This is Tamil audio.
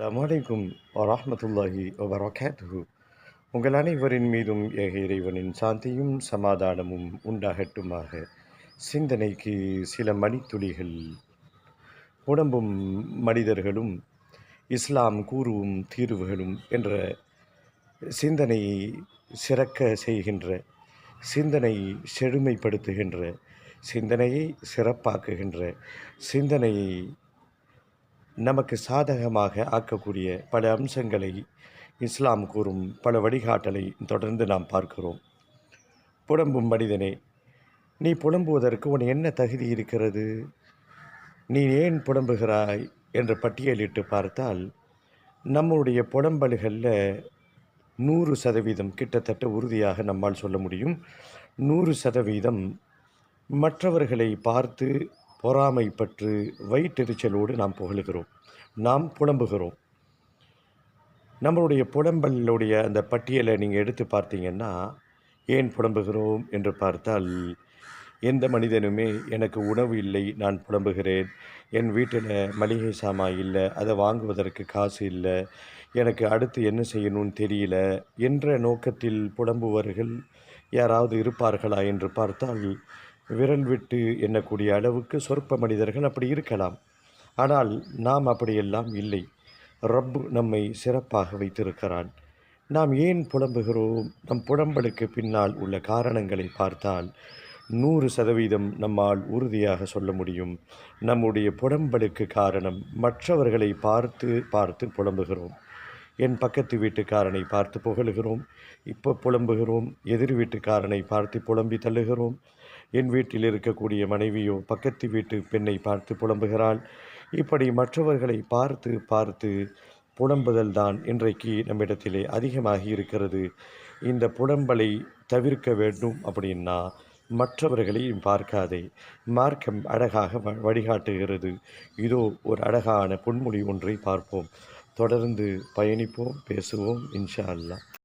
அஸ்ஸலாமு அலைக்கும் வரஹ்மத்துல்லாஹி வபரகாத்துஹு. உங்கள் அனைவரின் மீதும் ஏக இறைவனின் சாந்தியும் சமாதானமும் உண்டாகட்டுமாக. சிந்தனைக்கு சில மணித்துளிகள். உடம்பும் மனிதர்களும் இஸ்லாம் கூறும் தீர்வுகளும் என்ற சிந்தனையை சிறக்க செய்கின்ற, சிந்தனை செழுமைப்படுத்துகின்ற, சிந்தனையை சிறப்பாக்குகின்ற, சிந்தனையை நமக்கு சாதகமாக ஆக்கக்கூடிய பல அம்சங்களை இஸ்லாம் கூறும் பல வழிகாட்டலை தொடர்ந்து நாம் பார்க்கிறோம். புலம்பும் மனிதனே, நீ புலம்புவதற்கு உன் என்ன தகுதி இருக்கிறது? நீ ஏன் புலம்புகிறாய் என்று பட்டியலிட்டு பார்த்தால், நம்முடைய புலம்பல்களில் 100% கிட்டத்தட்ட உறுதியாக நம்மால் சொல்ல முடியும். 100% மற்றவர்களை பார்த்து பொறாமைப்பற்று வயிற்றெரிச்சலோடு நாம் புகழுகிறோம், நாம் புலம்புகிறோம். நம்மளுடைய புலம்பலுடைய அந்த பட்டியலை நீங்கள் எடுத்து பார்த்தீங்கன்னா, ஏன் புலம்புகிறோம் என்று பார்த்தால், எந்த மனிதனுமே எனக்கு உணவு இல்லை நான் புலம்புகிறேன், என் வீட்டில் மளிகை சாமான் இல்லை, அதை வாங்குவதற்கு காசு இல்லை, எனக்கு அடுத்து என்ன செய்யணும்னு தெரியல என்ற நோக்கத்தில் புலம்புவர்கள் யாராவது இருப்பார்களா என்று பார்த்தால், விரல் விட்டு எண்ணக்கூடிய அளவுக்கு சொற்ப மனிதர்கள் அப்படி இருக்கலாம். ஆனால் நாம் அப்படியெல்லாம் இல்லை. ரப்பு நம்மை சிறப்பாக வைத்திருக்கிறான். நாம் ஏன் புலம்புகிறோம்? நம் புலம்பலுக்கு பின்னால் உள்ள காரணங்களை பார்த்தால் 100% நம்மால் உறுதியாக சொல்ல முடியும். நம்முடைய புலம்பலுக்கு காரணம் மற்றவர்களை பார்த்து பார்த்து புலம்புகிறோம். என் பக்கத்து வீட்டுக்காரனை பார்த்து புகழுகிறோம், இப்போ புலம்புகிறோம். எதிர் வீட்டுக்காரனை பார்த்து புலம்பி தள்ளுகிறோம். என் வீட்டில் இருக்கக்கூடிய மனைவியோ பக்கத்து வீட்டு பெண்ணை பார்த்து புலம்புகிறாள். இப்படி மற்றவர்களை பார்த்து பார்த்து புலம்புதல் தான் இன்றைக்கு நம்மிடத்திலே அதிகமாகி இருக்கிறது. இந்த புலம்பலை தவிர்க்க வேண்டும் அப்படின்னா மற்றவர்களையும் பார்க்காதே. மார்க்கம் அழகாக வழிகாட்டுகிறது. இதோ ஒரு அழகான பொன்மொழி ஒன்றை பார்ப்போம். தொடர்ந்து பயணிப்போம், பேசுவோம் இன்ஷா அல்லாஹ்.